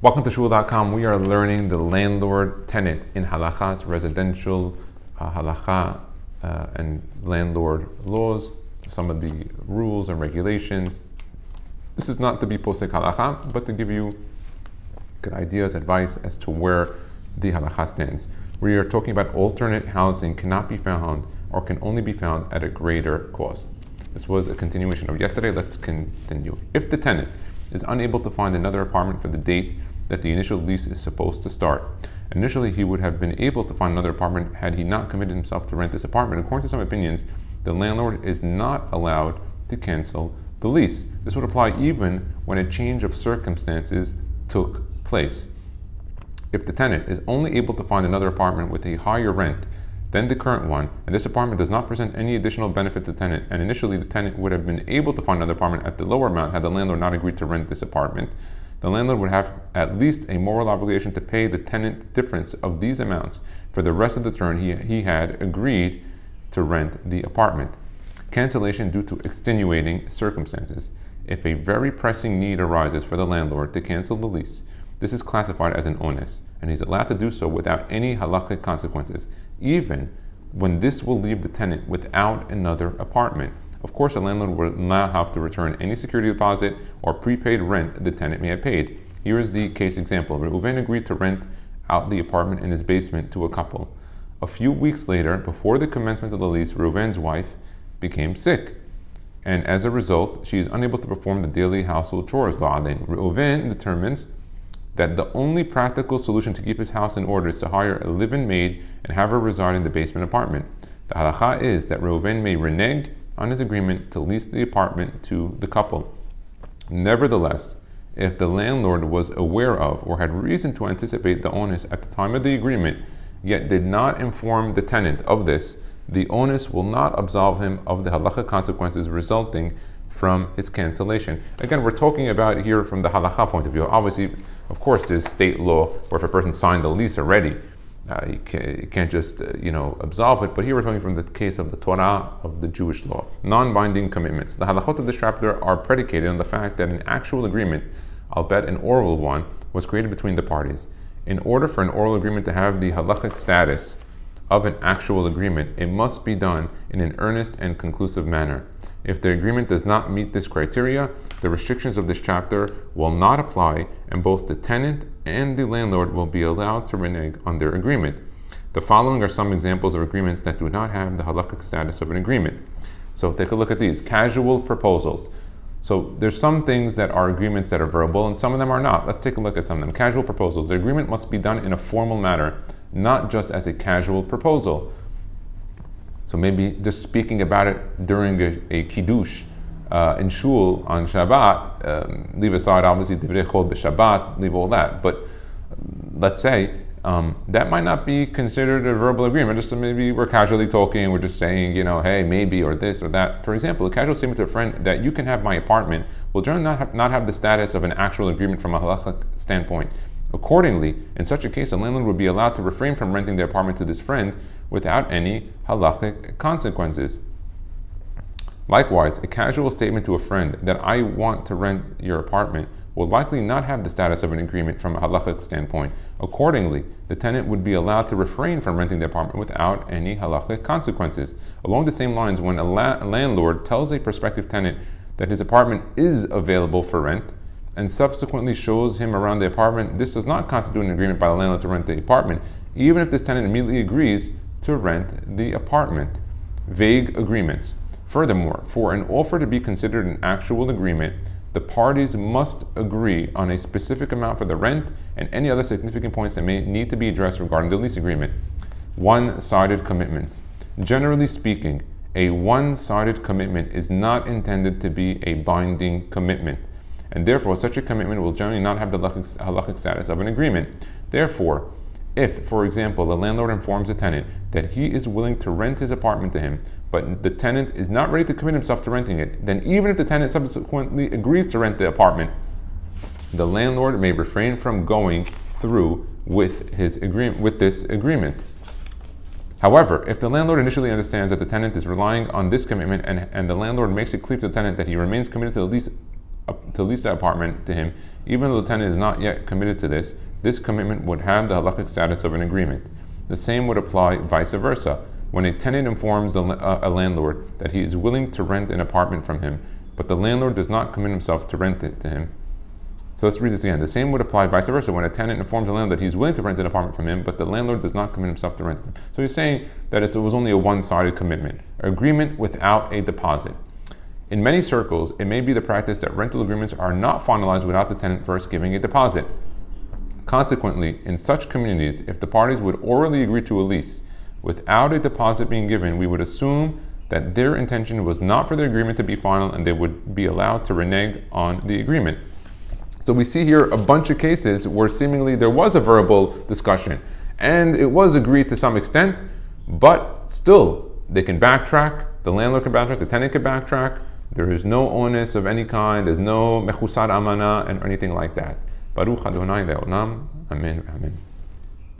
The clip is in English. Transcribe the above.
Welcome to shul.com. We are learning the landlord tenant in Halacha. It's residential Halacha and landlord laws, some of the rules and regulations. This is not to be posek Halacha, but to give you good ideas, advice as to where the Halacha stands. We are talking about alternate housing cannot be found or can only be found at a greater cost. This was a continuation of yesterday. Let's continue. If the tenant is unable to find another apartment for the date that the initial lease is supposed to start, initially he would have been able to find another apartment had he not committed himself to rent this apartment. According to some opinions, the landlord is not allowed to cancel the lease. This would apply even when a change of circumstances took place. If the tenant is only able to find another apartment with a higher rent than the current one, and this apartment does not present any additional benefit to the tenant, and initially the tenant would have been able to find another apartment at the lower amount had the landlord not agreed to rent this apartment, the landlord would have at least a moral obligation to pay the tenant difference of these amounts for the rest of the term he had agreed to rent the apartment. Cancellation due to extenuating circumstances. If a very pressing need arises for the landlord to cancel the lease, this is classified as an onus, and he's allowed to do so without any halakhic consequences, even when this will leave the tenant without another apartment. Of course, the landlord will not have to return any security deposit or prepaid rent the tenant may have paid. Here is the case example. Reuven agreed to rent out the apartment in his basement to a couple. A few weeks later, before the commencement of the lease, Reuven's wife became sick, and as a result, she is unable to perform the daily household chores. Reuven determines that the only practical solution to keep his house in order is to hire a live-in maid and have her reside in the basement apartment. The halacha is that Reuven may renege on his agreement to lease the apartment to the couple. Nevertheless, if the landlord was aware of or had reason to anticipate the onus at the time of the agreement, yet did not inform the tenant of this, the onus will not absolve him of the halacha consequences resulting from his cancellation. Again, we're talking about here from the halacha point of view. Obviously, of course, there's state law where if a person signed the lease already, he can't just absolve it. But here we're talking from the case of the Torah of the Jewish law, non-binding commitments. The halachot of this chapter are predicated on the fact that an actual agreement, albeit an oral one, was created between the parties. In order for an oral agreement to have the halachic status of an actual agreement, it must be done in an earnest and conclusive manner. If the agreement does not meet this criteria, the restrictions of this chapter will not apply, and both the tenant and the landlord will be allowed to renege on their agreement. The following are some examples of agreements that do not have the halakhic status of an agreement. So take a look at these. Casual proposals. So there's some things that are agreements that are verbal, and some of them are not. Let's take a look at some of them. Casual proposals. The agreement must be done in a formal manner, not just as a casual proposal. So maybe just speaking about it during a kiddush in shul on Shabbat, leave aside obviously divrei chol b'Shabbat, leave all that. But let's say that might not be considered a verbal agreement. Just maybe we're casually talking, we're just saying, hey, maybe, or this or that. For example, a casual statement to a friend that you can have my apartment will generally not have the status of an actual agreement from a halachic standpoint. Accordingly, in such a case, a landlord would be allowed to refrain from renting the apartment to this friend without any halachic consequences. Likewise, a casual statement to a friend that I want to rent your apartment will likely not have the status of an agreement from a halachic standpoint. Accordingly, the tenant would be allowed to refrain from renting the apartment without any halachic consequences. Along the same lines, when a landlord tells a prospective tenant that his apartment is available for rent, and subsequently shows him around the apartment, this does not constitute an agreement by the landlord to rent the apartment, even if this tenant immediately agrees to rent the apartment. Vague agreements. Furthermore, for an offer to be considered an actual agreement, the parties must agree on a specific amount for the rent and any other significant points that may need to be addressed regarding the lease agreement. One-sided commitments. Generally speaking, a one-sided commitment is not intended to be a binding commitment, and therefore such a commitment will generally not have the halachic status of an agreement. Therefore, if, for example, the landlord informs the tenant that he is willing to rent his apartment to him, but the tenant is not ready to commit himself to renting it, then even if the tenant subsequently agrees to rent the apartment, the landlord may refrain from going through with this agreement. However, if the landlord initially understands that the tenant is relying on this commitment and the landlord makes it clear to the tenant that he remains committed to the lease to lease the apartment to him, even though the tenant is not yet committed to this, this commitment would have the halachic status of an agreement. The same would apply vice versa. When a tenant informs a landlord that he is willing to rent an apartment from him, but the landlord does not commit himself to rent it to him. So let's read this again. The same would apply vice versa. When a tenant informs the landlord that he's willing to rent an apartment from him, but the landlord does not commit himself to rent it. So he's saying that it was only a one-sided commitment, an agreement without a deposit. In many circles, it may be the practice that rental agreements are not finalized without the tenant first giving a deposit. Consequently, in such communities, if the parties would orally agree to a lease without a deposit being given, we would assume that their intention was not for the agreement to be final and they would be allowed to renege on the agreement. So we see here a bunch of cases where seemingly there was a verbal discussion and it was agreed to some extent, but still they can backtrack, the landlord can backtrack, the tenant can backtrack, there is no onus of any kind, there's no mechusar amana and anything like that. Baruch Adonai le'olam, amen, amen.